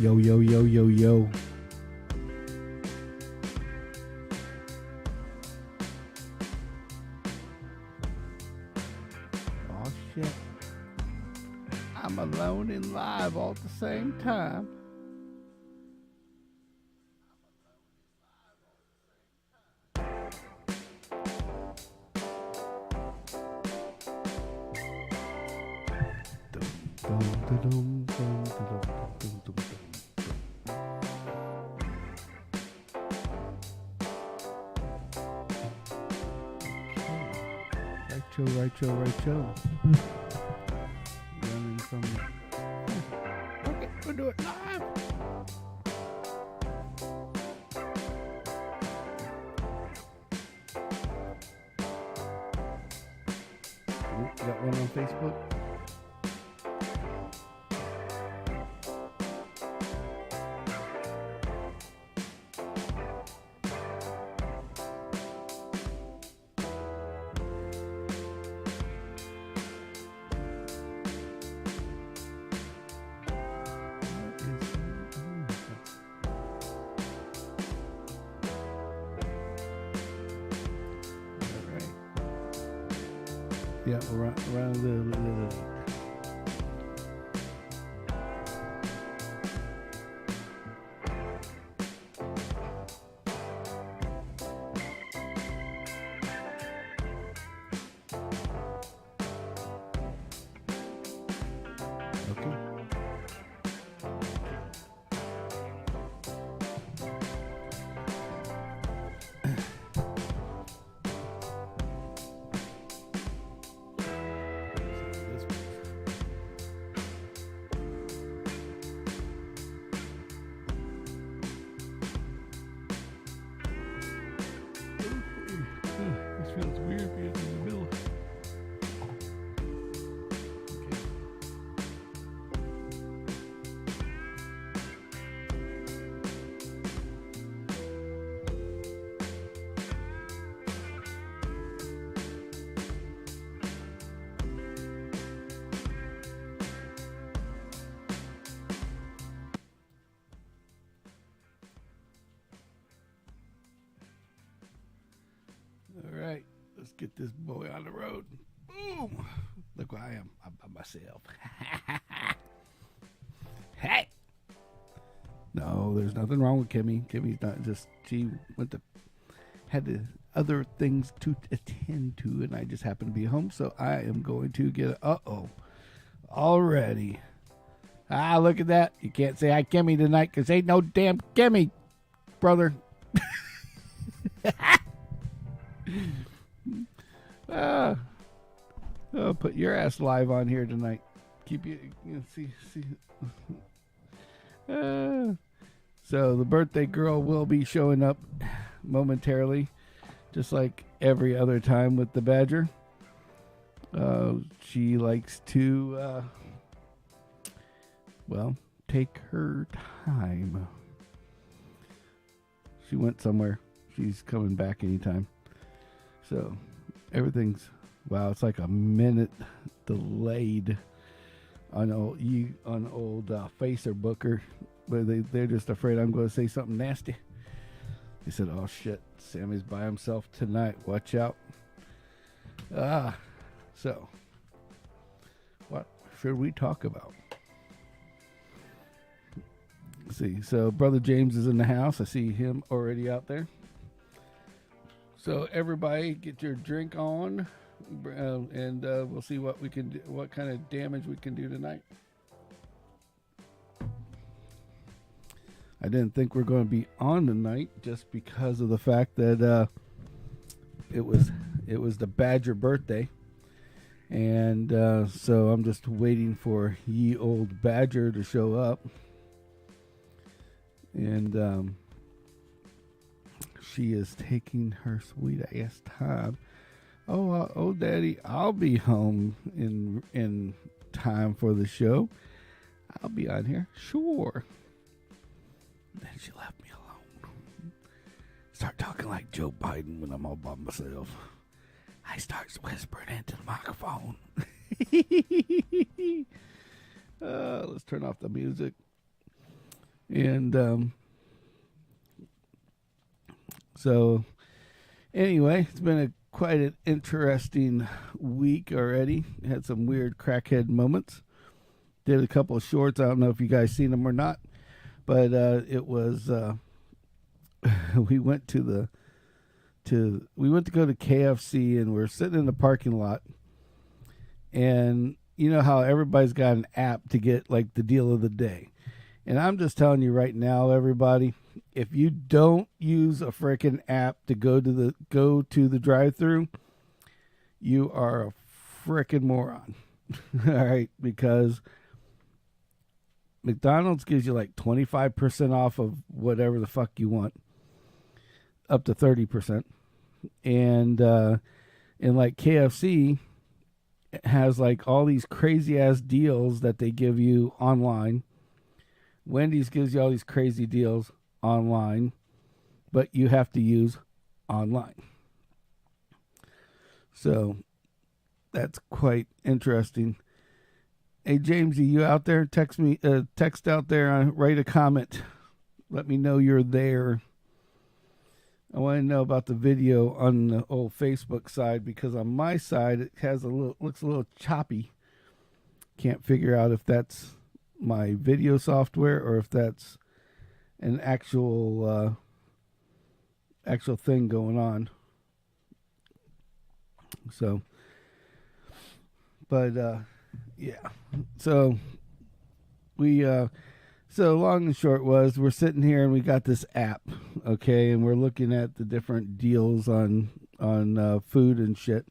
Yo, yo, yo, yo, yo. Oh, shit. I'm alone and live all at the same time. Right, Joe. Running from it. Okay, we'll do it live. Got one on Facebook. Yeah, around the feels weird being in the middle. All right, let's get this boy on the road. Boom! Look where I am. I'm by myself. Hey! No, there's nothing wrong with Kimmy. Kimmy's not just, she had the other things to attend to, and I just happened to be home, so I am going to get, already. Look at that. You can't say hi Kimmy tonight, because ain't no damn Kimmy, brother. I'll put your ass live on here tonight. Keep you know, see. So the birthday girl will be showing up momentarily, just like every other time with the Badger. She likes to, take her time. She went somewhere. She's coming back anytime. So everything's, it's like a minute delayed on old Facer Booker, but they're just afraid I'm going to say something nasty. They said, "Oh shit, Sammy's by himself tonight. Watch out." So what should we talk about? Let's see. So Brother James is in the house. I see him already out there. So everybody, get your drink on, and we'll see what we can do, what kind of damage we can do tonight. I didn't think we're going to be on tonight just because of the fact that it was the Badger birthday, and so I'm just waiting for ye old Badger to show up, and she is taking her sweet ass time. Oh, Daddy, I'll be home in time for the show. I'll be on here, sure. Then she left me alone. Start talking like Joe Biden when I'm all by myself. I start whispering into the microphone. Let's turn off the music. And so anyway, it's been quite an interesting week already. Had some weird crackhead moments. Did a couple of shorts. I don't know if you guys seen them or not, but it was we went to go to KFC, and we're sitting in the parking lot, and you know how everybody's got an app to get like the deal of the day. And I'm just telling you right now, everybody, if you don't use a freaking app to go to the drive-through, you are a freaking moron. All right, because McDonald's gives you like 25% off of whatever the fuck you want, up to 30%, and like KFC has like all these crazy ass deals that they give you online. Wendy's gives you all these crazy deals online, but you have to use online. So that's quite interesting. Hey, Jamesy, you out there? Text out there. Write a comment. Let me know you're there. I want to know about the video on the old Facebook side, because on my side it looks a little choppy. Can't figure out if that's my video software or if that's an actual thing going on. So, but yeah. So we so long and short was, we're sitting here and we got this app, okay, and we're looking at the different deals on food and shit.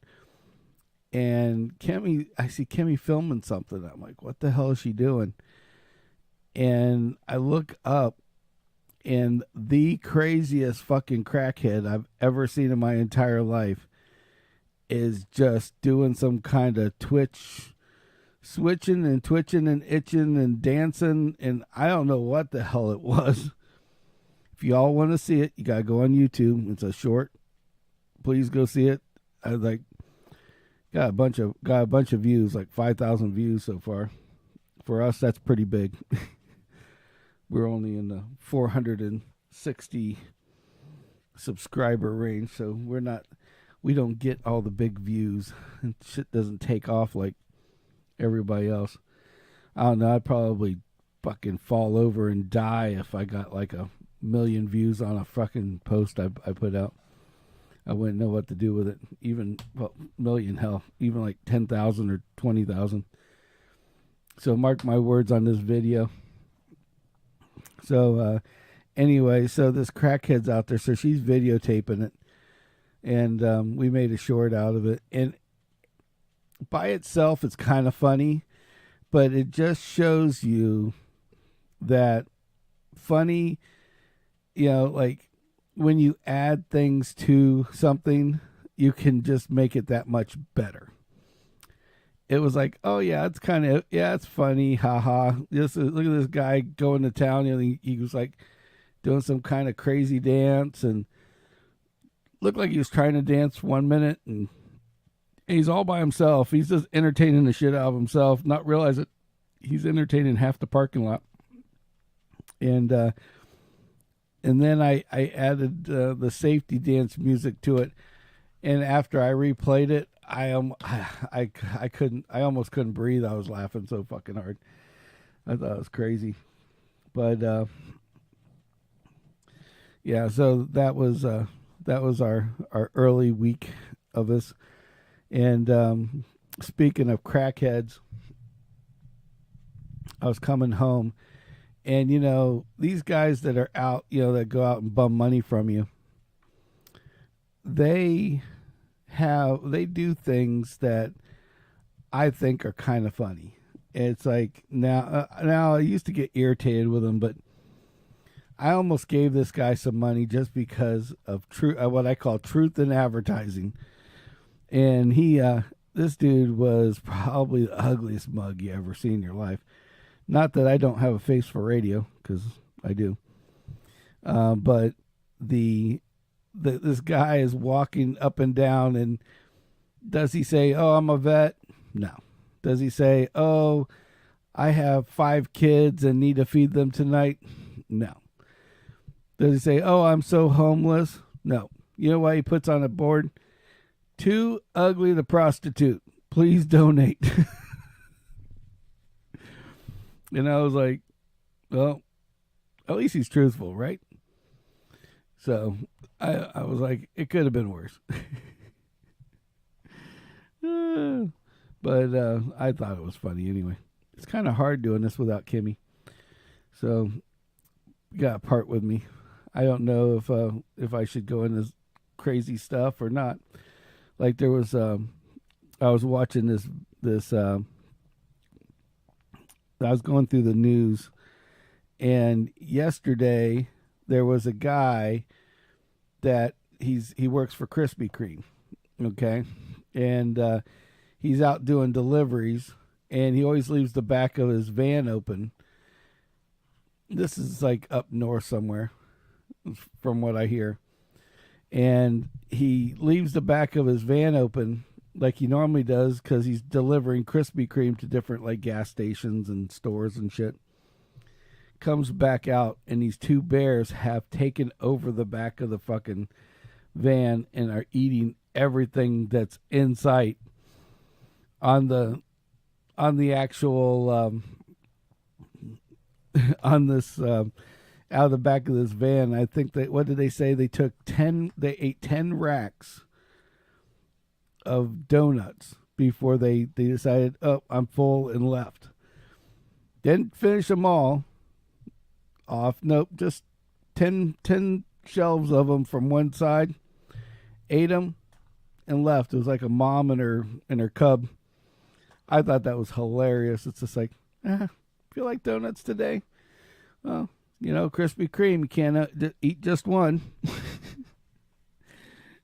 And I see Kimmy filming something. I'm like, what the hell is she doing? And I look up, and the craziest fucking crackhead I've ever seen in my entire life is just doing some kind of Twitch, switching and twitching and itching and dancing, and I don't know what the hell it was. If y'all want to see it, you gotta go on YouTube. It's a short. Please go see it. I got a bunch of views, like 5,000 views so far. For us, that's pretty big. We're only in the 460 subscriber range, so we don't get all the big views, and shit doesn't take off like everybody else. I don't know, I'd probably fucking fall over and die if I got like 1 million views on a fucking post I put out. I wouldn't know what to do with it. Even, well, million, hell, even like 10,000 or 20,000. So mark my words on this video. So anyway, so this crackhead's out there, so she's videotaping it, and we made a short out of it. And by itself, it's kind of funny, but it just shows you that funny, like when you add things to something, you can just make it that much better. It was like, oh yeah, it's funny, haha. Look at this guy going to town. He was like doing some kind of crazy dance, and looked like he was trying to dance 1 minute, and he's all by himself. He's just entertaining the shit out of himself, not realize it. He's entertaining half the parking lot. And then I added the safety dance music to it, and after I replayed it, I almost couldn't breathe. I was laughing so fucking hard. I thought it was crazy. But yeah, so that was our early week of this. And speaking of crackheads, I was coming home, and these guys that are out, that go out and bum money from you, they do things that I think are kind of funny. It's like now I used to get irritated with them, but I almost gave this guy some money just because of what I call truth in advertising. And this dude was probably the ugliest mug you ever seen in your life. Not that I don't have a face for radio, because I do. But this guy is walking up and down, and does he say, "Oh, I'm a vet"? No. Does he say, "Oh, I have 5 kids and need to feed them tonight"? No. Does he say, "Oh, I'm so homeless"? No. You know why he puts on a board? Too ugly to prostitute. Please donate. And I was like, well, at least he's truthful, right? So I was like, it could have been worse. But I thought it was funny anyway. It's kind of hard doing this without Kimmy. So you got to part with me. I don't know if I should go into crazy stuff or not. Like there was, I was watching this. I was going through the news, and yesterday there was a guy that he works for Krispy Kreme, okay, and he's out doing deliveries, and he always leaves the back of his van open. This is like up north somewhere, from what I hear. And he leaves the back of his van open like he normally does because he's delivering Krispy Kreme to different like gas stations and stores and shit. Comes back out, and these two bears have taken over the back of the fucking van and are eating everything that's in sight on the actual on this out of the back of this van. I think that, what did they say? They ate 10 racks of donuts before they decided, oh, I'm full, and left. Didn't finish them all off. Nope, just 10 shelves of them from one side. Ate them and left. It was like a mom and her cub. I thought that was hilarious. It's just like, feel like donuts today? Well, you know, Krispy Kreme, you can't eat just one.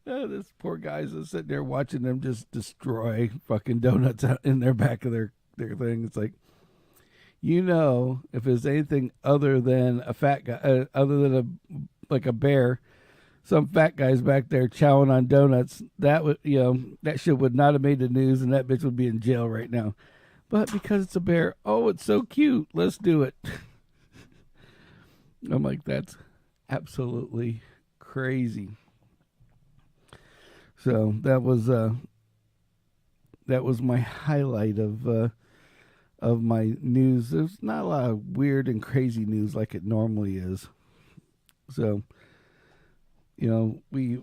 This poor guy's just sitting there watching them just destroy fucking donuts out in their back of their thing. It's like, you know, if it's anything other than a fat guy, other than a bear, some fat guy's back there chowing on donuts, that would, you know, that shit would not have made the news, and that bitch would be in jail right now. But because it's a bear, oh, it's so cute, let's do it. I'm like, that's absolutely crazy. So that was my highlight of my news. There's not a lot of weird and crazy news like it normally is. So, you know, we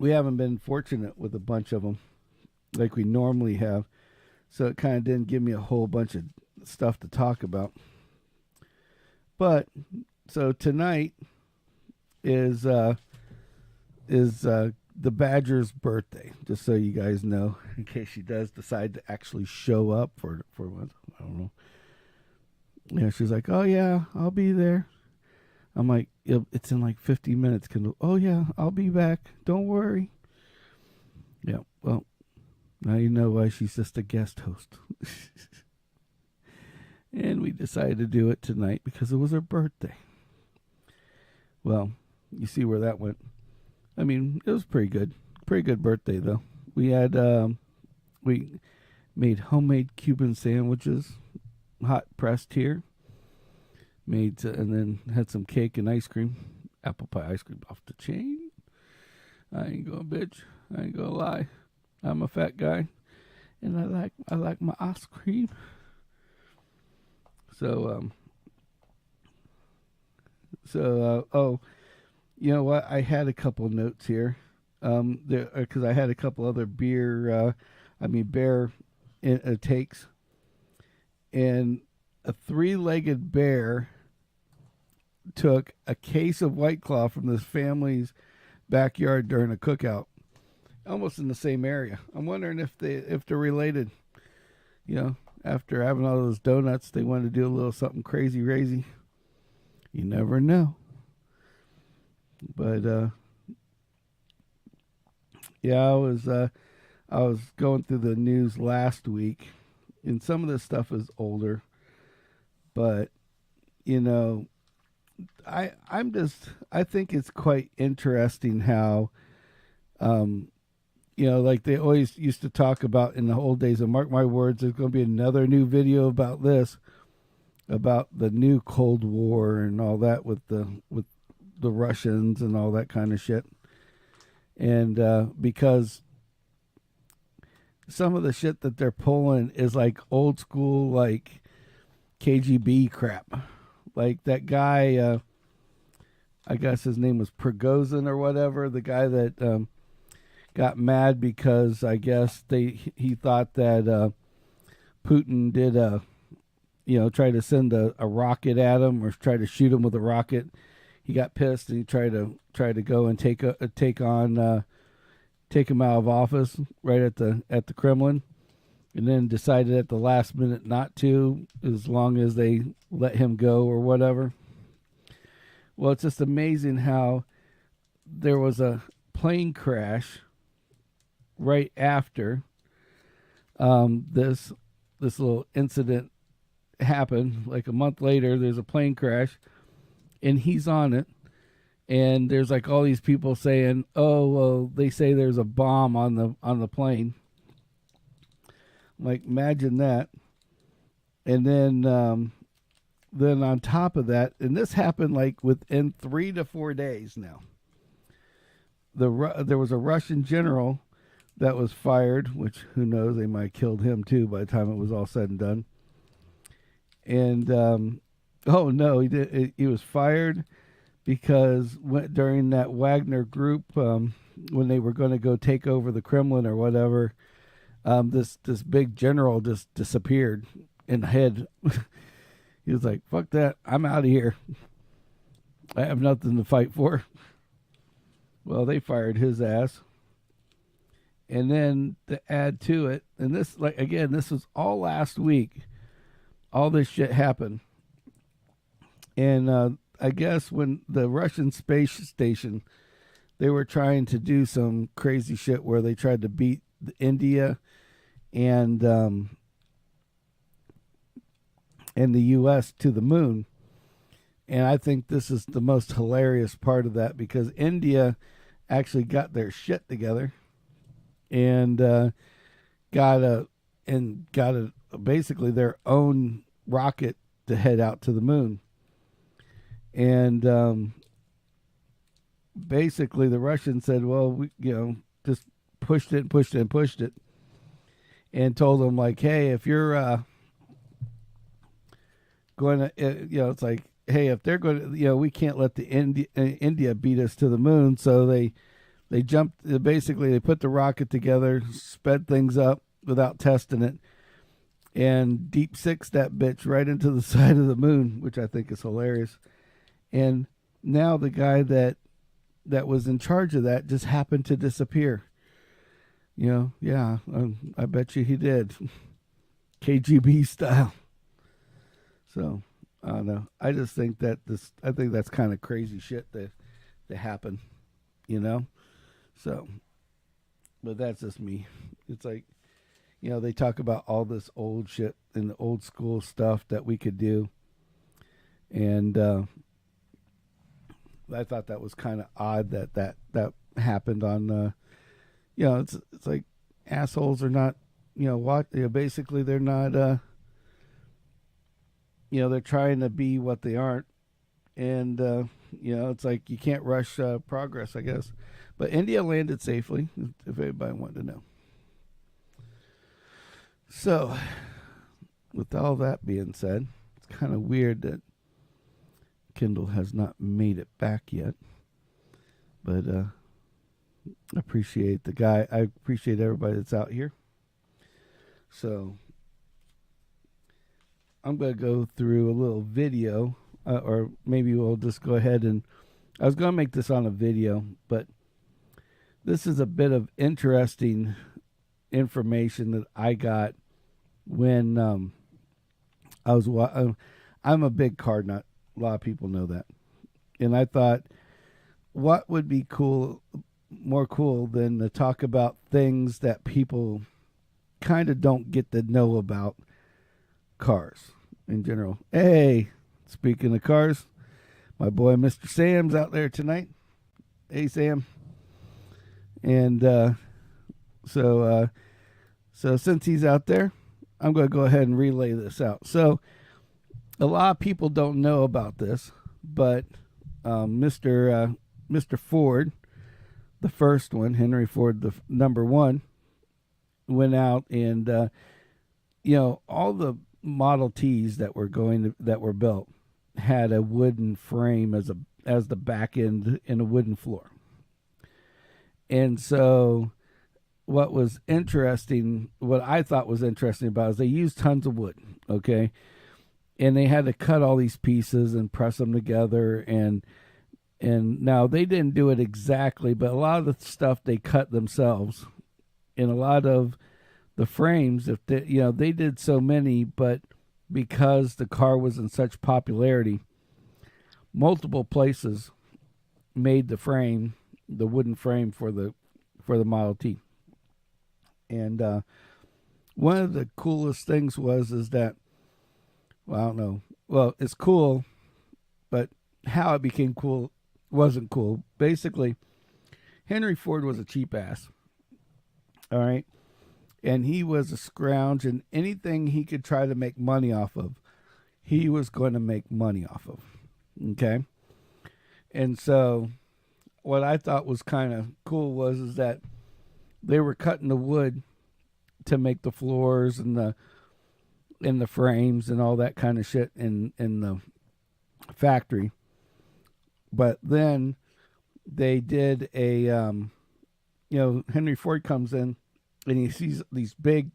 haven't been fortunate with a bunch of them like we normally have. So it kind of didn't give me a whole bunch of stuff to talk about. But so tonight is the Badger's birthday, just so you guys know, in case she does decide to actually show up for what, I don't know. Yeah, she's like, oh yeah, I'll be there. I'm like, it's in like 50 minutes. Oh yeah, I'll be back. Don't worry. Yeah, well, now you know why she's just a guest host. And we decided to do it tonight because it was her birthday. Well, you see where that went. I mean, it was pretty good. Pretty good birthday, though. We had, we made homemade Cuban sandwiches, hot pressed here. And then had some cake and ice cream. Apple pie ice cream off the chain. I ain't gonna bitch. I ain't gonna lie. I'm a fat guy. And I like my ice cream. So, oh, you know what? I had a couple notes here. Because I had a couple other bear takes. And a 3-legged bear took a case of White Claw from this family's backyard during a cookout, almost in the same area. I'm wondering if they're related. You know, after having all those donuts, they wanted to do a little something crazy. You never know. But yeah, I was going through the news last week, and some of this stuff is older, but you know, I think it's quite interesting how, you know, like they always used to talk about in the old days, and mark my words, there's going to be another new video about this, about the new Cold War and all that with the Russians and all that kind of shit. And because some of the shit that they're pulling is like old school, like KGB crap. Like that guy, I guess his name was Prigozhin or whatever, the guy that got mad because I guess he thought that Putin did try to send a rocket at him or try to shoot him with a rocket. He got pissed and he tried to go and take him out of office right at the Kremlin, and then decided at the last minute not to, as long as they let him go or whatever. Well, it's just amazing how there was a plane crash right after this little incident happened. Like a month later, there's a plane crash, and he's on it. And there's like all these people saying, "Oh, well, they say there's a bomb on the plane." Like, imagine that. And then on top of that, and this happened like within 3 to 4 days. Now, there was a Russian general that was fired, which who knows, they might have killed him too by the time it was all said and done. And oh no, he did. He was fired because during that Wagner group, when they were going to go take over the Kremlin or whatever, this big general just disappeared in the head. He was like, "Fuck that! I'm out of here. I have nothing to fight for." Well, they fired his ass. And then to add to it, and this, like, again, this was all last week. All this shit happened. And I guess when the Russian space station, they were trying to do some crazy shit where they tried to beat India and the U.S. to the moon. And I think this is the most hilarious part of that, because India actually got their shit together and got basically their own rocket to head out to the moon. And basically the Russians said, well, we, just pushed it, and told them, like, hey, if you're going to, it's like, hey, if they're going to, we can't let the India beat us to the moon. So they jumped, basically they put the rocket together, sped things up without testing it, and deep six that bitch right into the side of the moon, which I think is hilarious. And now the guy that was in charge of that just happened to disappear. I bet you he did. KGB style. So, I don't know. I just think I think that's kind of crazy shit that happen, So, but that's just me. It's like, they talk about all this old shit and the old school stuff that we could do. And I thought that was kind of odd that happened on, it's like assholes are not, basically they're not, they're trying to be what they aren't. And, it's like you can't rush progress, I guess. But India landed safely, if anybody wanted to know. So, with all that being said, it's kind of weird that Kindle has not made it back yet. But I appreciate the guy. I appreciate everybody that's out here. So, I'm going to go through a little video, or maybe we'll just go ahead and, I was going to make this on a video, but this is a bit of interesting information that I got when I was, I'm a big car nut. A lot of people know that. And I thought, what would be more cool than to talk about things that people kind of don't get to know about cars in general. Hey, speaking of cars, my boy Mr. Sam's out there tonight. Hey, Sam. And so since he's out there, I'm going to go ahead and relay this out. So a lot of people don't know about this, but Mr. Ford, the first one, Henry Ford, the number one, went out and all the Model Ts that were built had a wooden frame as the back end in a wooden floor. And so what I thought was interesting about it is they used tons of wood, okay? And they had to cut all these pieces and press them together, and now they didn't do it exactly, but a lot of the stuff they cut themselves. And a lot of the frames, they did so many, but because the car was in such popularity, multiple places made the wooden frame for the Model T. And one of the coolest things is that, well, I don't know. Well, it's cool, but how it became cool wasn't cool. Basically, Henry Ford was a cheap ass. All right. And he was a scrounge, and anything he could try to make money off of, he was going to make money off of. Okay. And so what I thought was kind of cool is that they were cutting the wood to make the floors and the frames and all that kind of shit in the factory. But then they did Henry Ford comes in and he sees these big,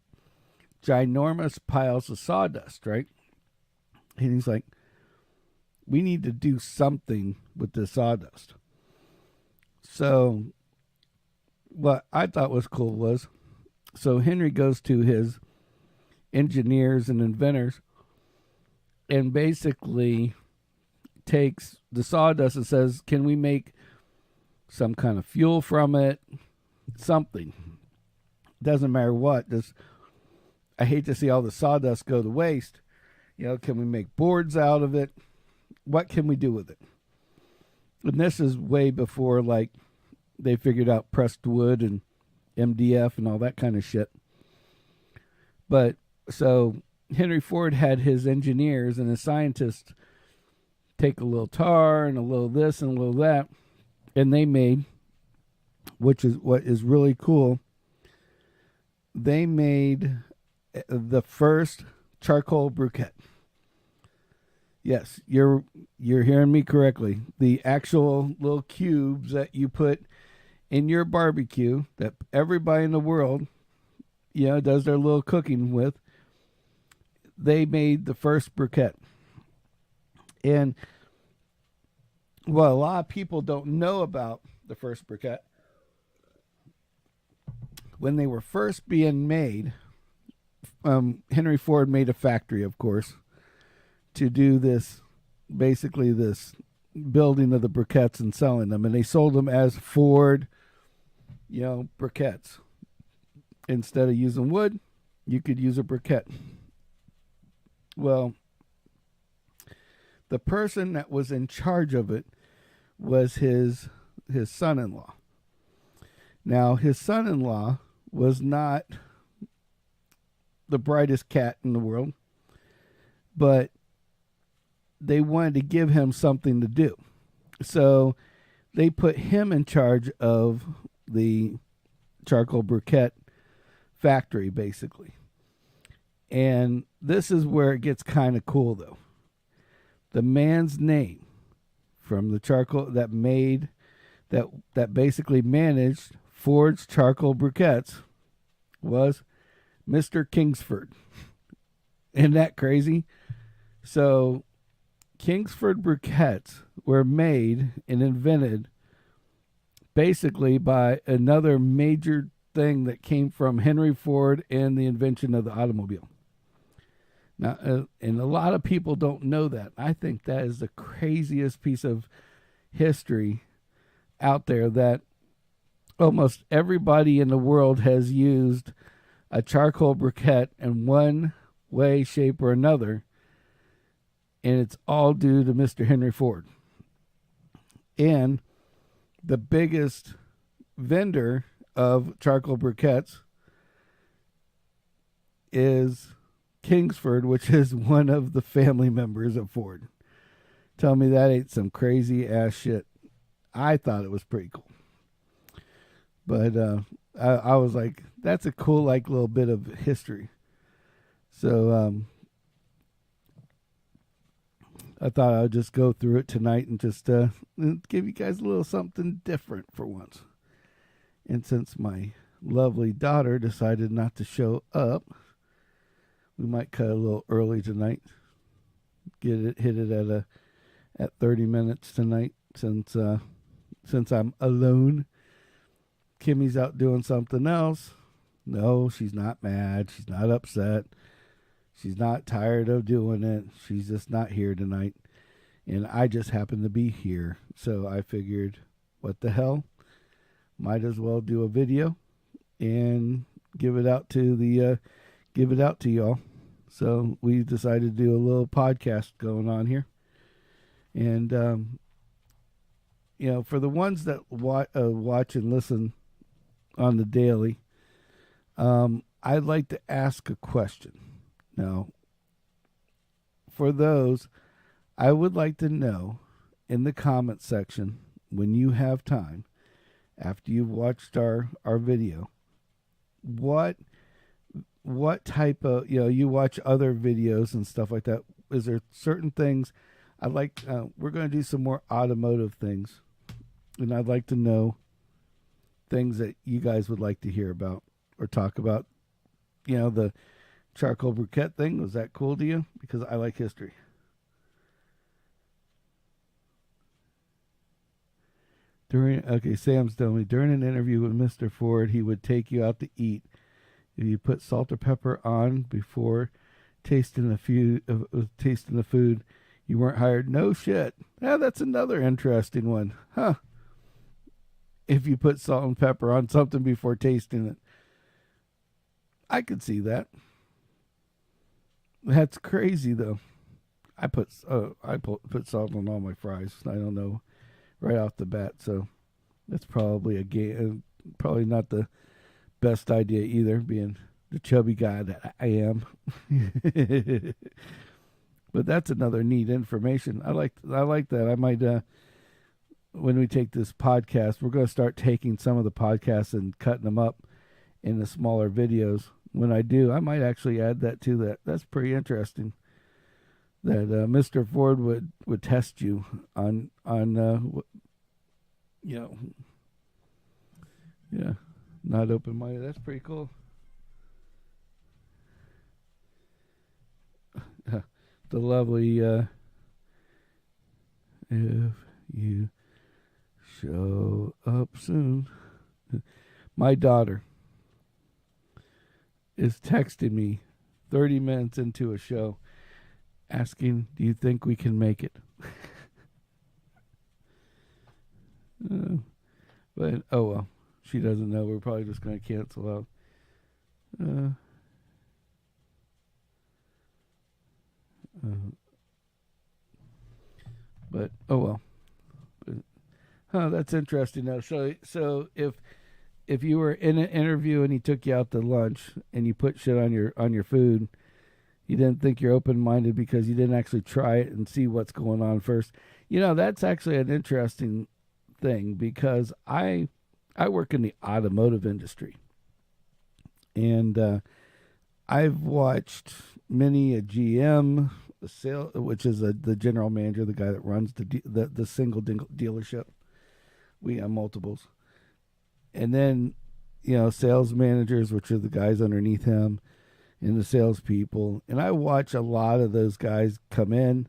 ginormous piles of sawdust, right? And he's like, we need to do something with this sawdust. So what I thought was cool so Henry goes to his engineers and inventors and basically takes the sawdust and says, can we make some kind of fuel from it? Something. Doesn't matter what. I hate to see all the sawdust go to waste. Can we make boards out of it? What can we do with it? And this is way before, like, they figured out pressed wood and MDF and all that kind of shit. But so Henry Ford had his engineers and his scientists take a little tar and a little this and a little that, and they made, which is what is really cool, they made the first charcoal briquette. Yes, you're hearing me correctly. The actual little cubes that you put in your barbecue that everybody in the world, does their little cooking with. They made the first briquette. And what a lot of people don't know about the first briquette, when they were first being made, Henry Ford made a factory, of course, to do this, basically this building of the briquettes and selling them. And they sold them as Ford, briquettes. Instead of using wood, you could use a briquette. Well, the person that was in charge of it was his son-in-law. Now, his son-in-law was not the brightest cat in the world, but they wanted to give him something to do. So they put him in charge of the charcoal briquette factory, basically. And this is where it gets kind of cool, though. The man's name from the charcoal that made, that basically managed Ford's charcoal briquettes was Mr. Kingsford. Isn't that crazy? So Kingsford briquettes were made and invented basically by another major thing that came from Henry Ford and the invention of the automobile. Now, and a lot of people don't know that. I think that is the craziest piece of history out there, that almost everybody in the world has used a charcoal briquette in one way, shape, or another, and it's all due to Mr. Henry Ford. And the biggest vendor of charcoal briquettes is Kingsford, which is one of the family members of Ford. Tell me that ain't some crazy ass shit. I thought it was pretty cool. But I was like, that's a cool like little bit of history. So I thought I would just go through it tonight and just give you guys a little something different for once. And since my lovely daughter decided not to show up, we might cut a little early tonight. Hit it at 30 minutes tonight since I'm alone. Kimmy's out doing something else. No, she's not mad. She's not upset. She's not tired of doing it. She's just not here tonight. And I just happen to be here. So I figured, what the hell? Might as well do a video and give it out to y'all. So we decided to do a little podcast going on here. And for the ones that watch and listen on the daily, I'd like to ask a question. Now, for those, I would like to know in the comment section, when you have time, after you've watched our video, what type of, you watch other videos and stuff like that. Is there certain things I'd like, we're going to do some more automotive things, and I'd like to know things that you guys would like to hear about or talk about. The charcoal briquette thing, was that cool to you? Because I like history. Sam's telling me, during an interview with Mr. Ford, he would take you out to eat. If you put salt or pepper on before tasting the food, you weren't hired. No shit. Yeah, that's another interesting one. Huh. If you put salt and pepper on something before tasting it. I could see that. That's crazy, though. I put salt on all my fries. I don't know, right off the bat. So that's probably probably not the best idea either, being the chubby guy that I am. But that's another neat information. I like that. I might when we take this podcast, we're going to start taking some of the podcasts and cutting them up into smaller videos. When I do, I might actually add that to that. That's pretty interesting. That Mr. Ford would test you on not open-minded. That's pretty cool. The lovely if you show up soon. My daughter is texting me 30 minutes into a show asking, do you think we can make it? But, oh well. She doesn't know. We're probably just going to cancel out. But, oh well. That's interesting though. So if you were in an interview and he took you out to lunch and you put shit on your food, you didn't think you're open-minded because you didn't actually try it and see what's going on first. That's actually an interesting thing, because I work in the automotive industry, and I've watched many a GM, which is the general manager, the guy that runs the single dealership. We have multiples. And then, sales managers, which are the guys underneath him, and the salespeople. And I watch a lot of those guys come in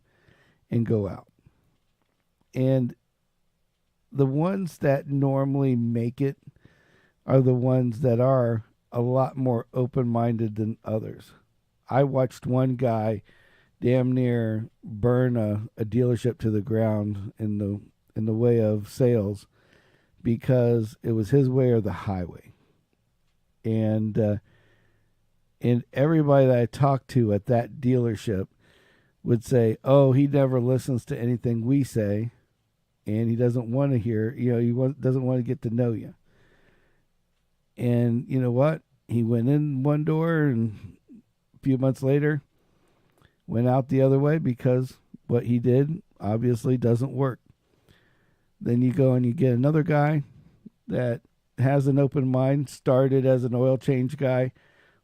and go out. And the ones that normally make it are the ones that are a lot more open-minded than others. I watched one guy damn near burn a dealership to the ground in the way of sales, because it was his way or the highway. And everybody that I talked to at that dealership would say, oh, he never listens to anything we say, and he doesn't want to hear, doesn't want to get to know you. And you know what? He went in one door and few months later, went out the other way because what he did obviously doesn't work. Then you go and you get another guy that has an open mind, started as an oil change guy,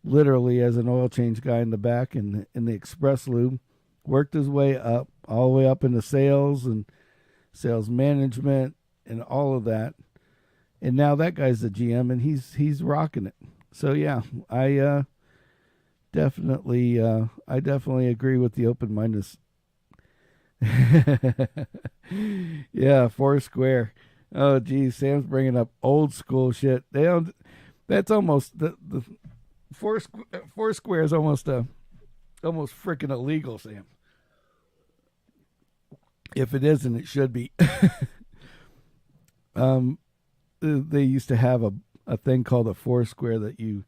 literally as an oil change guy in the back in the express lube, worked his way up, all the way up into sales and sales management and all of that. And now that guy's the GM and he's rocking it. So yeah, I definitely agree with the open mindedness. Yeah, Foursquare. Oh geez, Sam's bringing up old school shit. They don't. That's almost the Foursquare is almost freaking illegal, Sam. If it isn't, it should be. They used to have a thing called a Foursquare that you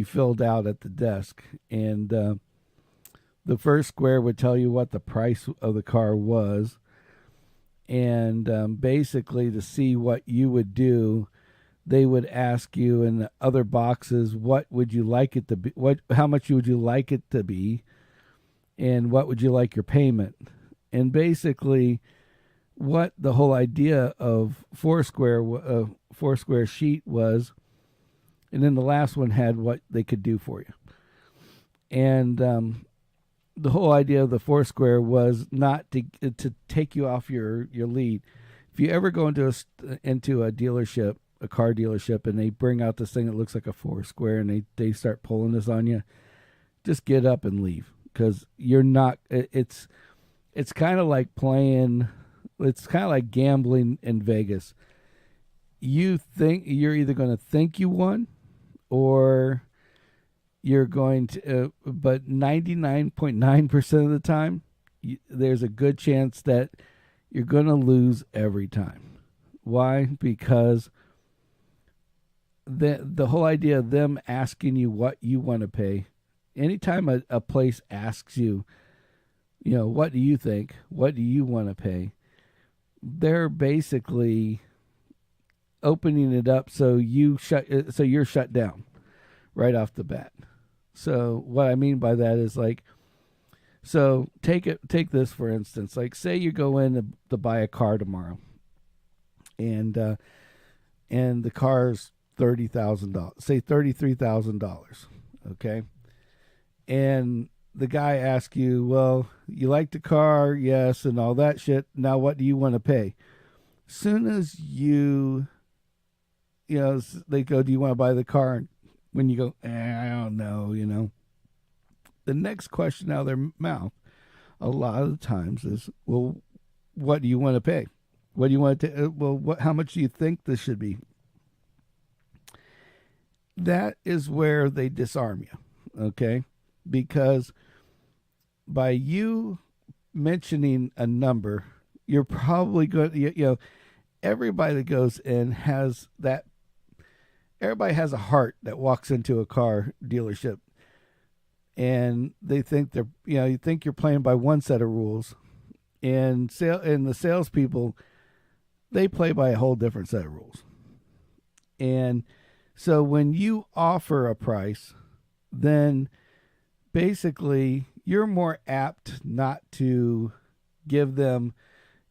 filled out at the desk, and the first square would tell you what the price of the car was, and basically to see what you would do, they would ask you in the other boxes, what would you like it to be, how much would you like it to be, and what would you like your payment. And basically what the whole idea of Foursquare sheet was, and then the last one had what they could do for you. And the whole idea of the Foursquare was not to take you off your lead. If you ever go into a dealership, a car dealership, and they bring out this thing that looks like a Foursquare and they start pulling this on you, just get up and leave, because you're not. It's kind of like playing. It's kind of like gambling in Vegas. You think you're either going to think you won, or you're going to. But 99.9% of the time, there's a good chance that you're going to lose every time. Why? Because the whole idea of them asking you what you want to pay, anytime a place asks you, what do you think? What do you want to pay? They're basically opening it up so you're shut down right off the bat. So what I mean by that is, like, so take this for instance. Like, say you go in to buy a car tomorrow, and the car's $30,000, say $33,000, okay, and the guy asks you, well, you like the car, yes, and all that shit. Now, what do you want to pay? Soon as they go, do you want to buy the car? And when you go, I don't know, the next question out of their mouth a lot of the times is, well, what do you want to pay? What do you want to, how much do you think this should be? That is where they disarm you, okay? Because by you mentioning a number, you're probably going, everybody that goes in has that, everybody has a heart that walks into a car dealership, and they think you think you're playing by one set of rules, and the salespeople, they play by a whole different set of rules. And so when you offer a price, then basically you're more apt not to give them,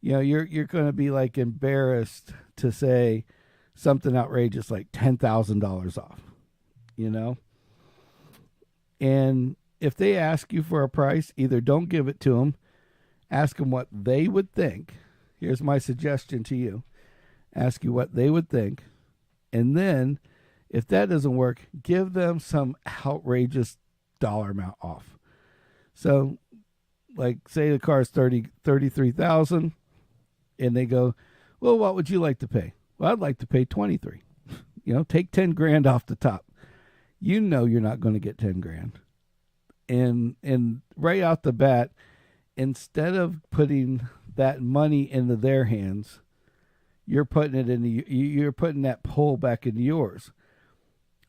you're going to be like embarrassed to say something outrageous like $10,000 off, And if they ask you for a price, either don't give it to them, ask them what they would think. Here's my suggestion to you. Ask you what they would think. And then if that doesn't work, give them some outrageous dollar amount off. So, like, say the car is $33,000, and they go, well, what would you like to pay? Well, I'd like to pay $23,000. Take $10,000 off the top. You're not going to get $10,000, and right out the bat, instead of putting that money into their hands, you're putting that pull back into yours.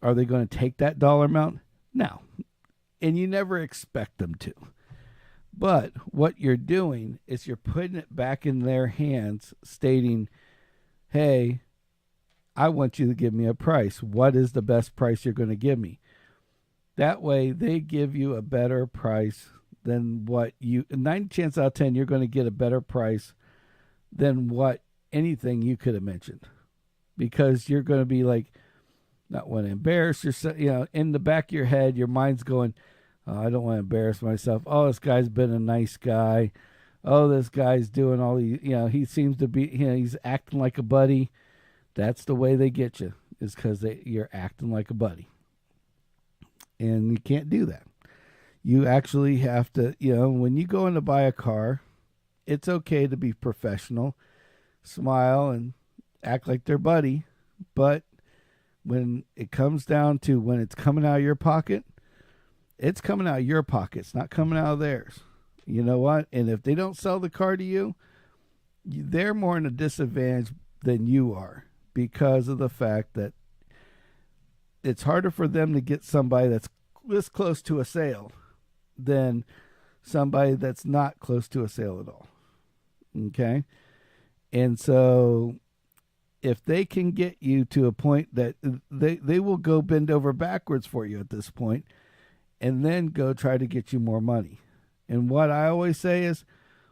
Are they going to take that dollar amount? No. And you never expect them to. But what you're doing is you're putting it back in their hands, stating, hey, I want you to give me a price. What is the best price you're going to give me? That way, they give you a better price than what you. 9 chance out of 10, you're going to get a better price than what anything you could have mentioned, because you're going to be like, not want to embarrass yourself. In the back of your head, your mind's going, oh, I don't want to embarrass myself. Oh, this guy's been a nice guy. Oh, this guy's doing all these. He seems to be. He's acting like a buddy. That's the way they get you, is because you're acting like a buddy. And you can't do that. You actually have to, when you go in to buy a car, it's okay to be professional, smile, and act like their buddy. But when it comes down to when it's coming out of your pocket, it's coming out of your pocket. It's not coming out of theirs. You know what? And if they don't sell the car to you, they're more in a disadvantage than you are, because of the fact that it's harder for them to get somebody that's this close to a sale than somebody that's not close to a sale at all. Okay? And so if they can get you to a point that they will go bend over backwards for you at this point, and then go try to get you more money. And what I always say is,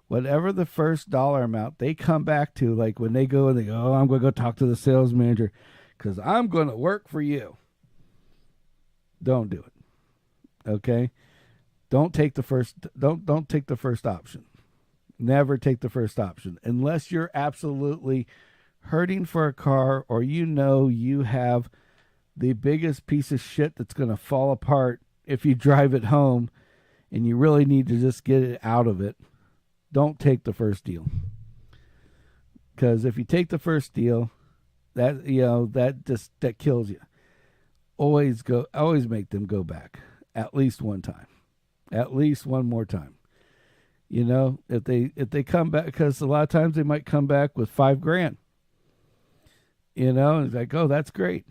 whatever the first dollar amount they come back to, like when they go and they go, oh, I'm going to go talk to the sales manager because I'm going to work for you. Don't do it. Okay? Don't take the first option. Never take the first option unless you're absolutely hurting for a car, or you have the biggest piece of shit that's going to fall apart if you drive it home and you really need to just get it out of it. Don't take the first deal. Because if you take the first deal, that kills you. Always make them go back at least one time. At least one more time. If they come back, because a lot of times they might come back with $5,000. And it's like, oh, that's great.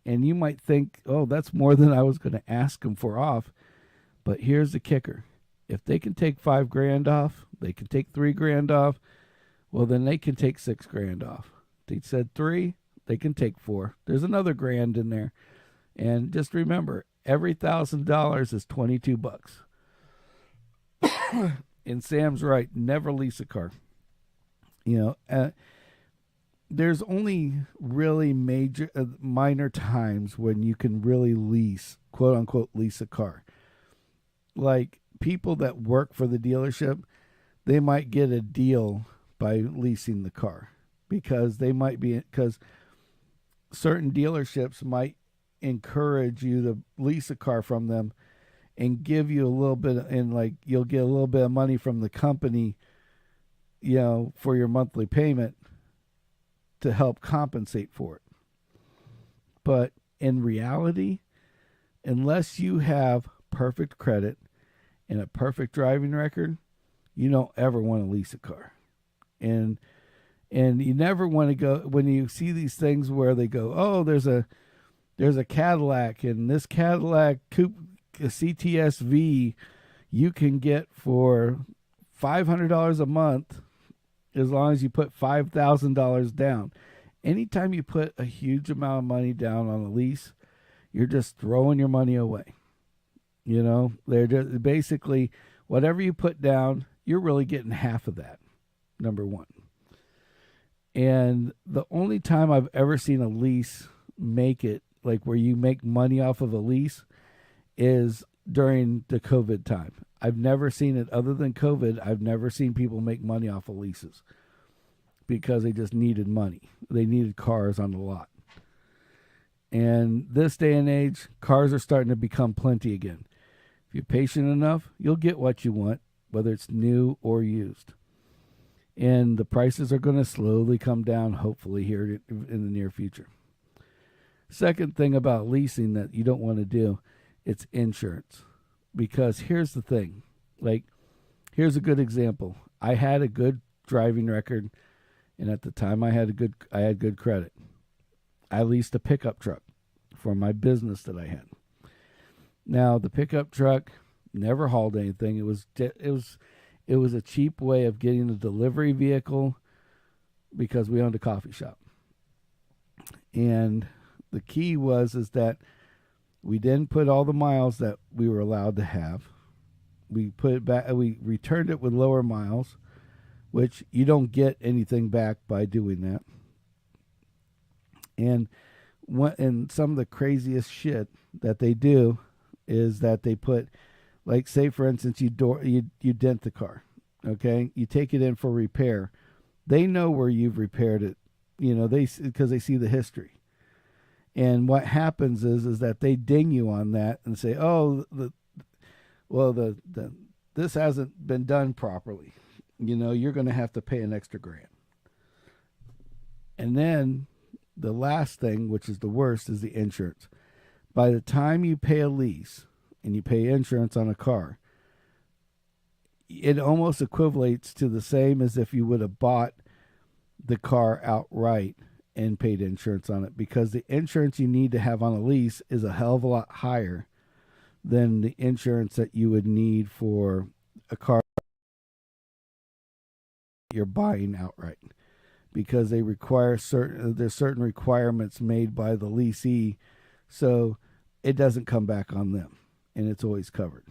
And you might think, oh, that's more than I was going to ask them for off. But here's the kicker. If they can take $5,000 off, they can take $3,000 off. Well, then they can take $6,000 off. They said 3, they can take 4. There's another grand in there. And just remember, every $1,000 is $22. And Sam's right. Never lease a car. There's only really minor times when you can really lease, quote unquote, lease a car. Like people that work for the dealership, they might get a deal by leasing the car, because certain dealerships might encourage you to lease a car from them and give you a little bit, and like you'll get a little bit of money from the company, for your monthly payment to help compensate for it. But in reality, unless you have perfect credit and a perfect driving record, you don't ever want to lease a car. And you never want to go, when you see these things where they go, oh, there's a Cadillac, and this Cadillac coupe, a CTSV, you can get for $500 a month as long as you put $5,000 down. Anytime you put a huge amount of money down on a lease, you're just throwing your money away. They're just basically, whatever you put down, you're really getting half of that, number one. And the only time I've ever seen a lease make it, like where you make money off of a lease, is during the COVID time. I've never seen it other than COVID. I've never seen people make money off of leases, because they just needed money. They needed cars on the lot. And this day and age, cars are starting to become plenty again. If you're patient enough, you'll get what you want, whether it's new or used. And the prices are going to slowly come down, hopefully, here in the near future. Second thing about leasing that you don't want to do, it's insurance. Because here's the thing. Like, here's a good example. I had a good driving record, and at the time I had good credit. I leased a pickup truck for my business that I had. Now, the pickup truck never hauled anything. It was a cheap way of getting a delivery vehicle, because we owned a coffee shop. And the key is that We then put all the miles that we were allowed to have. We put it back. We returned it with lower miles, which you don't get anything back by doing that. And some of the craziest shit that they do is that they put, like, say for instance, you dent the car, okay? You take it in for repair. They know where you've repaired it, because they see the history. And what happens is that they ding you on that and say, "Oh, this hasn't been done properly. You're going to have to pay an extra $1,000." And then the last thing, which is the worst, is the insurance. By the time you pay a lease and you pay insurance on a car, it almost equates to the same as if you would have bought the car outright and paid insurance on it, because the insurance you need to have on a lease is a hell of a lot higher than the insurance that you would need for a car you're buying outright, because they require there's certain requirements made by the leasee, so it doesn't come back on them, and it's always covered.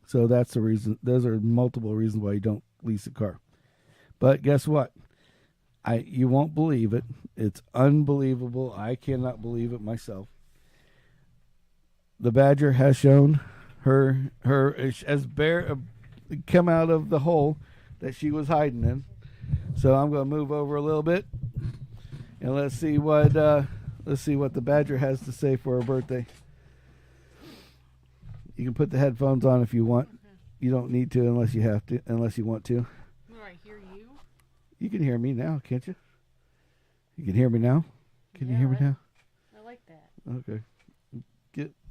So that's the reason. Those are multiple reasons why you don't lease a car. But guess what? You won't believe it. It's unbelievable. I cannot believe it myself. The Badger has shown her as come out of the hole that she was hiding in. So I'm going to move over a little bit, and let's see what the Badger has to say for her birthday. You can put the headphones on if you want. Okay. You don't need to unless you want to. Will I hear you? You can hear me now, can't you? You can hear me now? Can you hear me now? I like that. Okay.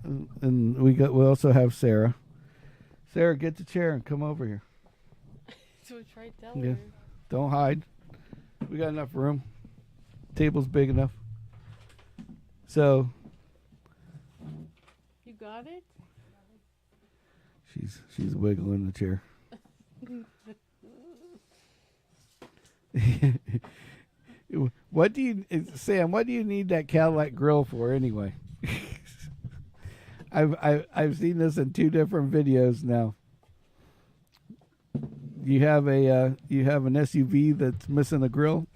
And we also have Sarah. Sarah, get the chair and come over here. So try to tell her. Don't hide. We got enough room. Table's big enough. So. You got it? She's wiggling the chair. Sam, what do you need that Cadillac grill for anyway? I've seen this in 2 different videos now. You have an SUV that's missing a grill.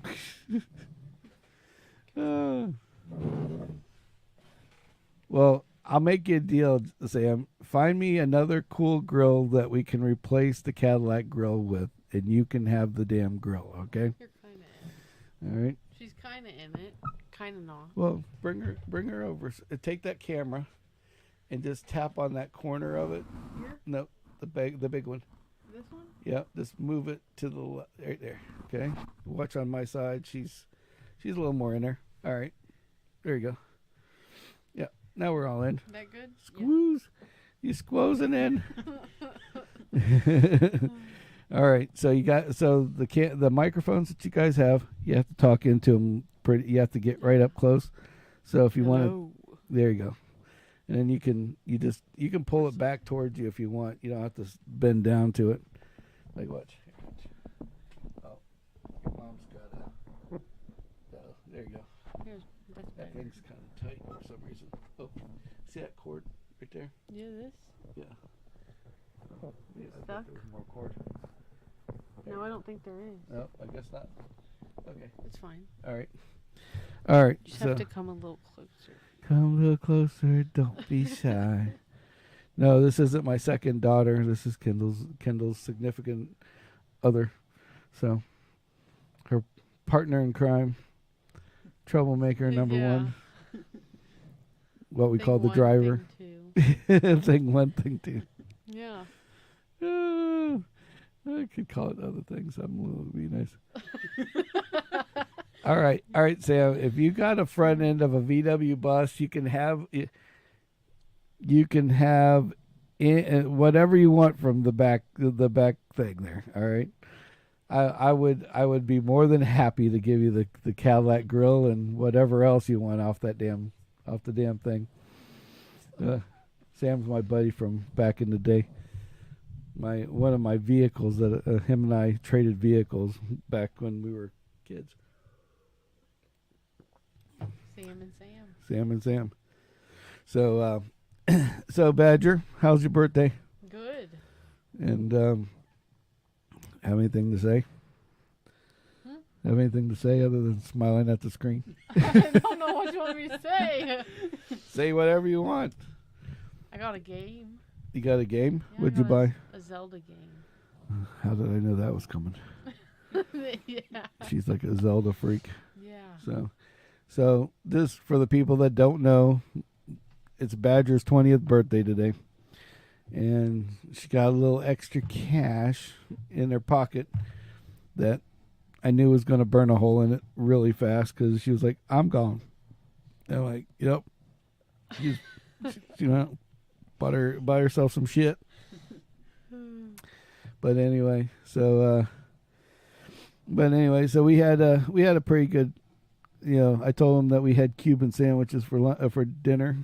Well, I'll make you a deal, Sam. Find me another cool grill that we can replace the Cadillac grill with, and you can have the damn grill, okay? You're kind of in it. All right. She's kind of in it, kind of not. Well, bring her over. Take that camera, and just tap on that corner of it. Here? No, the big one. This one? Yeah, just move it to the left, right there. Okay. Watch on my side. She's a little more in there. All right. There you go. Yeah. Now we're all in. That good? Squeeze. Yeah. You squoozing in. All right. So the microphones that you guys have, you have to talk into them you have to get right up close. So if you want to, there you go. And then you can pull it back towards you if you want. You don't have to bend down to it. Like watch. Oh, your mom's got there you go. That's better. That thing's kind of tight for some reason. Oh, see that cord right there? Yeah, this? Yeah. Oh, yeah, I thought there was more cord. No, I don't think there is. No, I guess not. Okay. It's fine. All right. All right. You just have to come a little closer. Come a little closer. Don't be shy. No, this isn't my second daughter. This is Kendall's significant other. So, her partner in crime, troublemaker number one. What we call the driver. Thing 1, thing 2. Yeah. I could call it other things. Would be nice. All right, Sam. If you got a front end of a VW bus, you can have whatever you want from the back thing there. All right. I would be more than happy to give you the Cadillac grill and whatever else you want off the damn thing. Sam's my buddy from back in the day. One of my vehicles that him and I traded vehicles back when we were kids. Sam and Sam. Sam and Sam. So, so Badger, how's your birthday? Good. And have anything to say? Have anything to say other than smiling at the screen? I don't know what you want me to say. Say whatever you want. I got a game. You got a game? Yeah, What'd you buy? A Zelda game. How did I know that was coming? Yeah. She's like a Zelda freak. Yeah. So this, for the people that don't know, it's Badger's 20th birthday today. And she got a little extra cash in her pocket that I knew was going to burn a hole in it really fast because she was like, I'm gone. And I'm like, yep. She's, you know, buy herself some shit. But anyway, so we had a pretty good, you know, I told him that we had Cuban sandwiches for dinner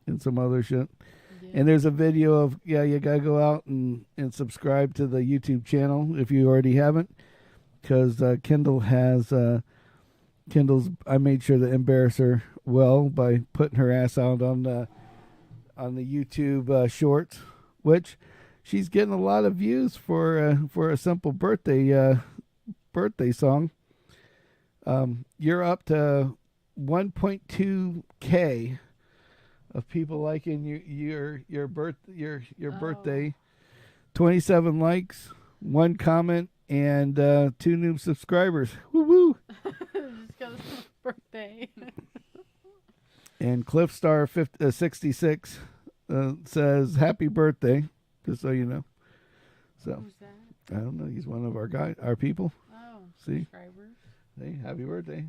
and some other shit. Yeah. And there's a video of, you got to go out and subscribe to the YouTube channel if you already haven't. Because Kendall's, I made sure to embarrass her well by putting her ass out on the YouTube shorts, which she's getting a lot of views for a simple birthday song. You're up to 1.2K of people liking your birthday. 27 likes, 1 comment, and 2 new subscribers. Woo woo! Just got a birthday. And Cliffstar 66 says happy birthday, just so you know. So who's that? I don't know. He's one of our people. Oh, see, subscribers. Hey, happy birthday.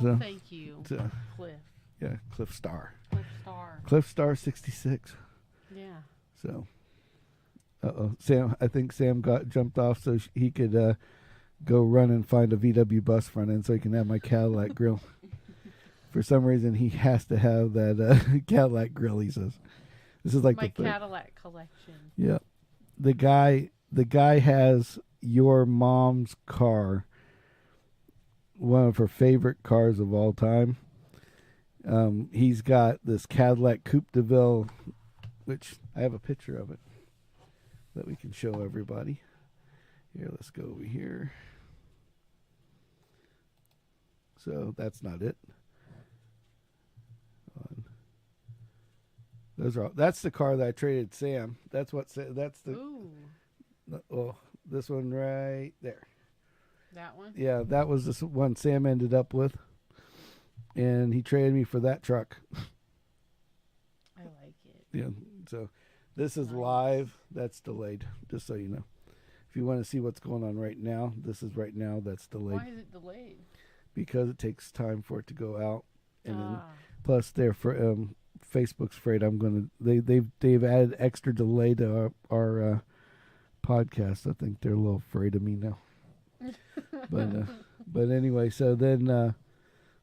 Well, thank you, Cliff. Yeah, Cliffstar. Cliffstar 66. Yeah. So. Sam, I think Sam got jumped off so he could go run and find a VW bus front end so he can have my Cadillac grill. For some reason, he has to have that Cadillac grill. He says, "This is like my Cadillac collection." Yeah, the guy has your mom's car, one of her favorite cars of all time. He's got this Cadillac Coupe de Ville, which I have a picture of it that we can show everybody. Here, let's go over here. So that's not it. That's the car that I traded Sam. That's the. Ooh. Oh, this one right there. That one? Yeah, that was the one Sam ended up with. And he traded me for that truck. I like it. Yeah, so this is live. That's delayed, just so you know. If you want to see what's going on right now, this is right now. That's delayed. Why is it delayed? Because it takes time for it to go out, and then, plus they're for Facebook's afraid I'm gonna. They've added extra delay to our podcast. I think they're a little afraid of me now. But anyway, so then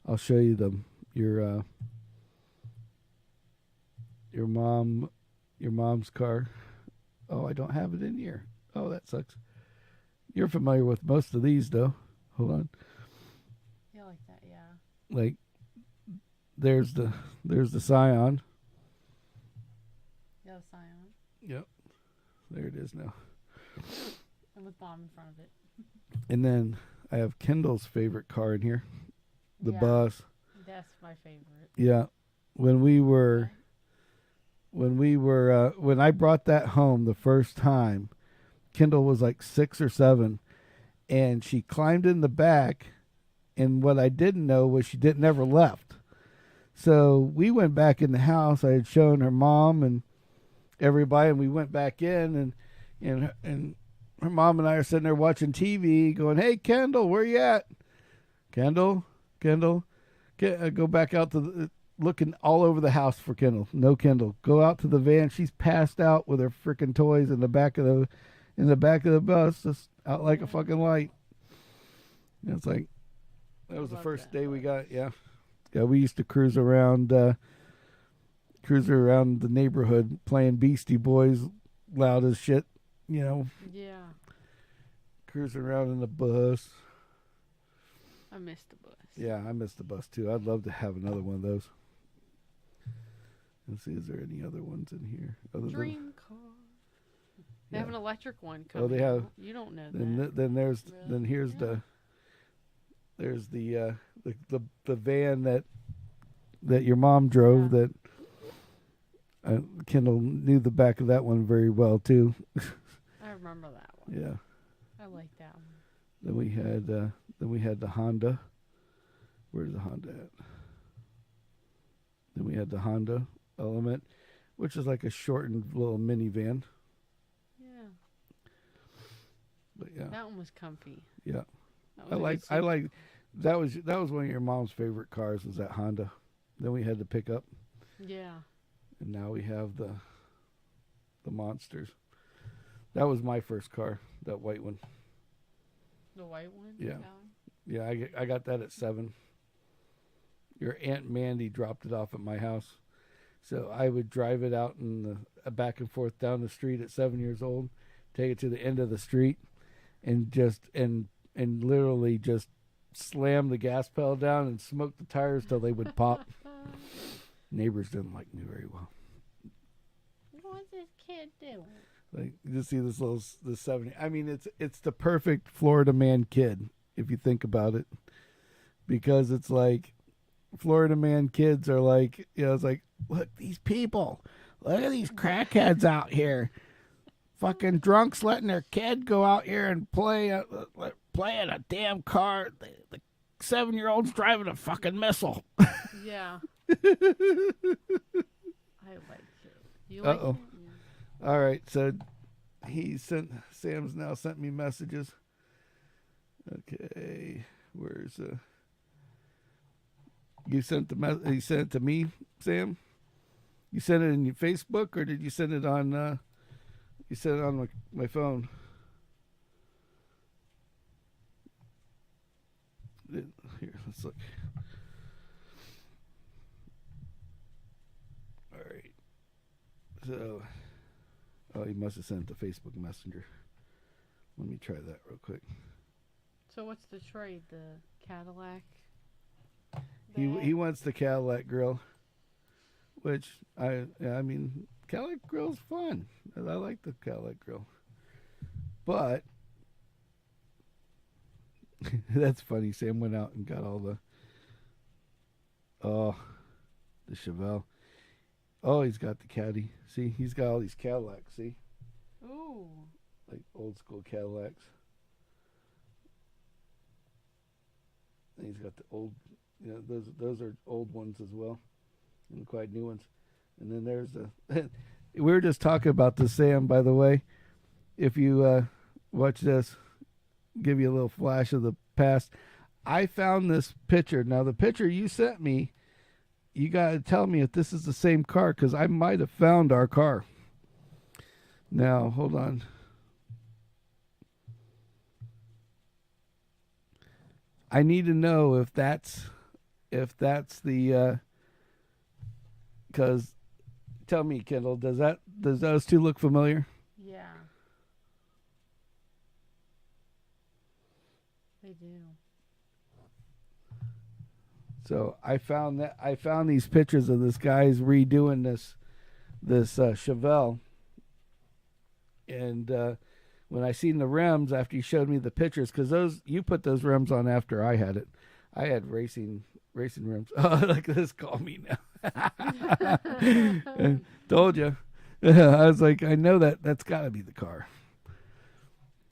I'll show you your mom's car. Oh, I don't have it in here. Oh, that sucks. You're familiar with most of these, though. Hold on. Yeah, like that, yeah. Like, there's the Scion. Yeah, the Scion. Yep. There it is now. And with Mom in front of it. And then I have Kendall's favorite car in here. The bus. That's my favorite. Yeah. When I brought that home the first time, Kendall was like 6 or 7, and she climbed in the back, and what I didn't know was she never left. So we went back in the house. I had shown her mom and everybody, and we went back in, and her mom and I are sitting there watching TV going, "Hey, Kendall, where you at? Kendall, go back out to the, looking all over the house for Kendall. No Kendall. Go out to the van. She's passed out with her freaking toys in the back of the bus, just out like a fucking light. And it's like, that was the first day we got. Yeah, we used to cruise around the neighborhood playing Beastie Boys loud as shit. You know. Yeah. Cruising around in the bus. I missed the bus. Yeah, I missed the bus too. I'd love to have another one of those. Let's see, is there any other ones in here? Other than, Dream car. They have an electric one Oh, coming they have. out. You don't know Then that. then there's Really? then here's Yeah. there's the van that your mom drove Yeah. that Kendall knew the back of that one very well too. I remember that one. Yeah. I like that one. Then we had the Honda. Where's the Honda at? Then we had the Honda Element, which is like a shortened little minivan. Yeah. But yeah, That one was comfy. yeah. That was a good I like that was one of your mom's favorite cars, was that Honda. Then we had the pickup, Yeah. and now we have the monsters. That was my first car, that white one. The white one? Yeah. That one? Yeah, I got that at 7. Your Aunt Mandy dropped it off at my house. So I would drive it out in the back and forth down the street at 7 years old, take it to the end of the street, and literally just slam the gas pedal down and smoke the tires till they would pop. Neighbors didn't like me very well. What's this kid doing? Like, you just see this 70. I mean, it's the perfect Florida man kid if you think about it, because it's like Florida man kids are like, it's like, look, these people, look at these crackheads out here, fucking drunks letting their kid go out here and play in a damn car. The 7-year-old's driving a fucking missile. Yeah. I like it. You like Uh-oh. it? Yeah. All right, so Sam's now sent me messages. Okay, where's you sent you sent it to me, Sam? You sent it in your Facebook, or did you send it on my phone? Here, let's look. All right. So, he must have sent it to Facebook Messenger. Let me try that real quick. So what's the trade? The Cadillac? He wants the Cadillac grill, which I mean, Cadillac grill's fun. I like the Cadillac grill, but that's funny. Sam went out and got all the Chevelle. Oh, he's got the Caddy. See, he's got all these Cadillacs. See, Ooh. like old school Cadillacs. And he's got the old, those are old ones as well, and quite new ones. And then there's the. We were just talking about this, Sam. By the way, if you watch this, give you a little flash of the past. I found this picture. Now the picture you sent me, you gotta tell me if this is the same car, because I might have found our car. Now hold on. I need to know if that's the because tell me, Kendall, does those two look familiar? Yeah. They do. So I found these pictures of this guy's redoing this Chevelle, and when I seen the rims after you showed me the pictures, because you put those rims on after I had it. I had racing rims. Oh, look at this! Call me now. Told you. I was like, I know that's got to be the car.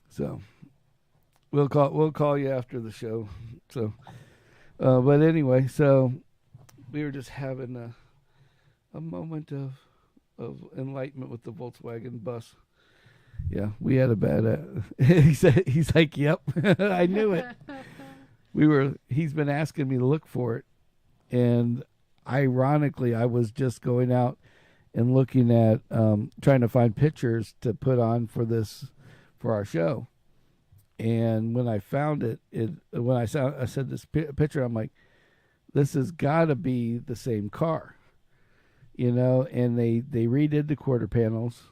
So we'll call you after the show. So, but anyway, so we were just having a moment of enlightenment with the Volkswagen bus. Yeah, we had a bad. He's like, yep, I knew it. He's been asking me to look for it, and ironically, I was just going out and looking at trying to find pictures to put on for our show. And when I found it, I said this picture, I'm like, this has got to be the same car, And they redid the quarter panels,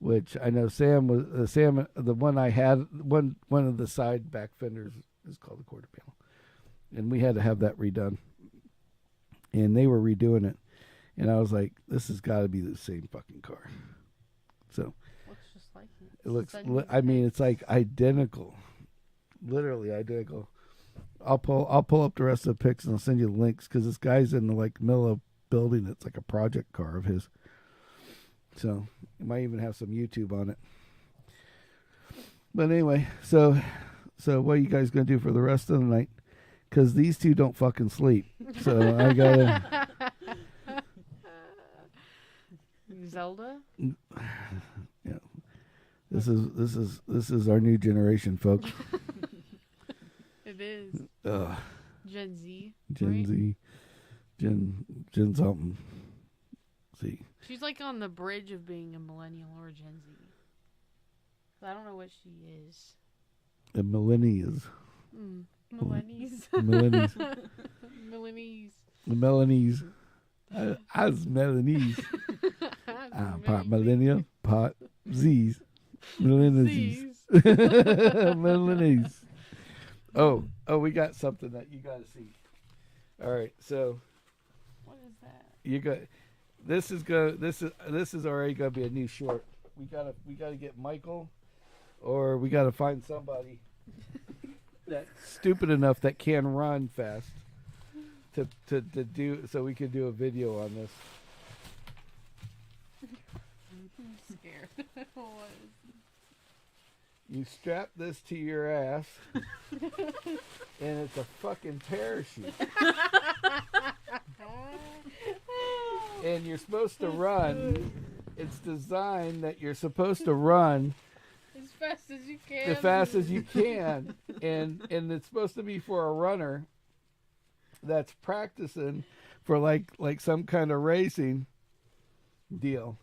which I know Sam the one I had, one of the side back fenders is called the quarter panel, and we had to have that redone, and they were redoing it, And I was like, this has got to be the same fucking car. So Looks just like it. it looks. Send me I mean, pics. it's like identical, literally identical. I'll pull up the rest of the pics and I'll send you the links because this guy's in the middle of building. It's like a project car of his. So it might even have some YouTube on it. But anyway, so what are you guys gonna do for the rest of the night? Because these two don't fucking sleep. So I gotta. Zelda? Yeah. This is our new generation, folks. It is. Gen Z. Gen right? Z. Gen something. See. She's like on the bridge of being a millennial or a Gen Z. I don't know what she is. The millennials. Millennials. Millennials. Millennials. The Melanese. I was Melanese. I'm part millennial, part Z's. Melanese. Melanese. Oh, we got something that you got to see. All right, so What is that? you got this is already gonna be a new short. We gotta get Michael, or we gotta find somebody that's stupid enough that can run fast to do so we can do a video on this. I'm scared. What is You strap this to your ass, and it's a fucking parachute. And you're supposed to run. It's designed that you're supposed to run as fast as you can. as fast as you can, and it's supposed to be for a runner that's practicing for like some kind of racing deal.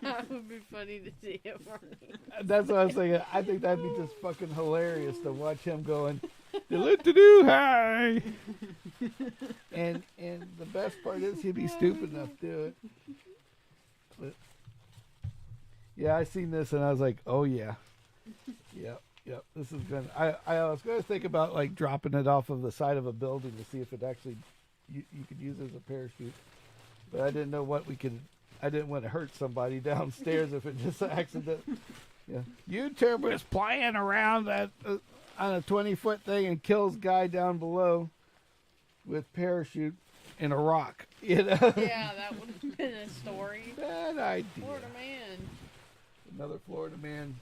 That would be funny to see him running. That's what I was thinking. I think that'd be just fucking hilarious to watch him going, "Do hi." And the best part is he'd be stupid enough to do it. But yeah, I seen this and I was like, oh yeah, yep. This is gonna. I was gonna think about like dropping it off of the side of a building to see if it actually you could use it as a parachute, but I didn't know what we could. I didn't want to hurt somebody downstairs if it just accident. Yeah, YouTube is playing around that on a 20-foot thing and kills guy down below with parachute in a rock. You know? Yeah, that would have been a story. Bad idea. Florida man. Another Florida man,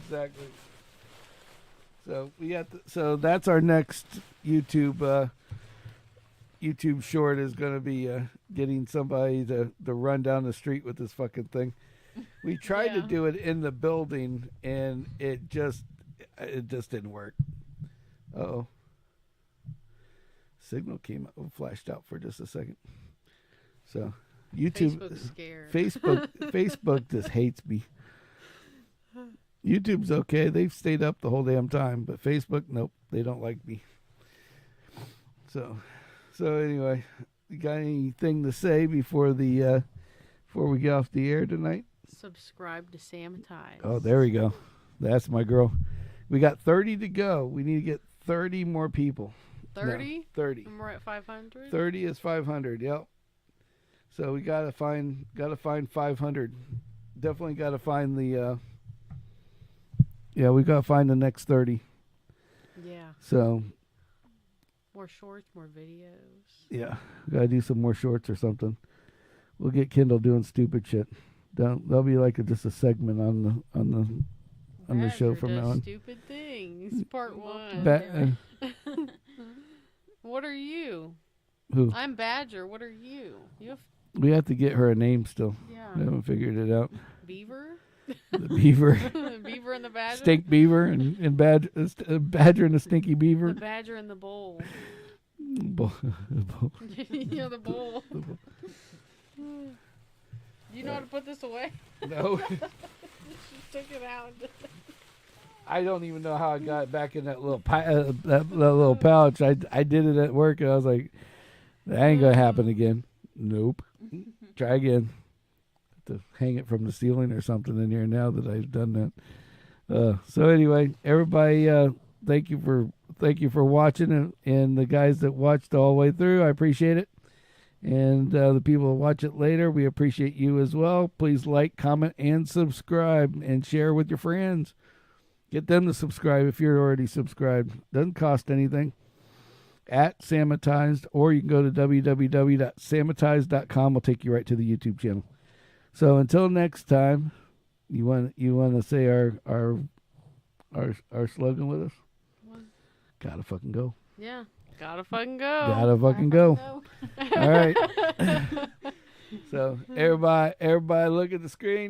exactly. So we got. So that's our next YouTube short is going to be getting somebody to run down the street with this fucking thing. We tried to do it in the building and it just didn't work. Uh-oh. Signal came up, flashed out for just a second. So YouTube, Facebook's scared. Facebook just hates me. YouTube's okay. They've stayed up the whole damn time, but Facebook, nope, they don't like me. So anyway, you got anything to say before we get off the air tonight? Subscribe to Sammitized. Oh, there we go. That's my girl. We got 30 to go. We need to get 30 more people. 30? No, 30. And we're at 500? 30 is 500. Yep. So we gotta find 500. Definitely gotta find the. We gotta find the next 30. Yeah. So. More shorts, more videos. Yeah, we gotta do some more shorts or something. We'll get Kendall doing stupid shit. That'll be like just a segment on the show from now on. Stupid things, part 1. What are you? Who? I'm Badger. What are you? We have to get her a name still. Yeah. We haven't figured it out. Beaver? The beaver. Beaver and the badger? Stink beaver and badger and the stinky beaver. The badger and the bull. Bull. Yeah, the bull. You know how to put this away? No. She took it out. I don't even know how I got it back in that little that little pouch. I did it at work and I was like, that ain't gonna happen again. Nope. Try again. Have to hang it from the ceiling or something in here now that I've done that. So anyway, everybody, thank you for watching and the guys that watched all the way through. I appreciate it. And the people who watch it later, we appreciate you as well. Please like, comment, and subscribe, and share with your friends. Get them to subscribe if you're already subscribed. Doesn't cost anything. At Sammitized, or you can go to www.sammitized.com. We'll take you right to the YouTube channel. So until next time, you want to say our slogan with us? What? Gotta fucking go. Yeah. Gotta fucking go. Gotta fucking go. All right. So everybody look at the screen.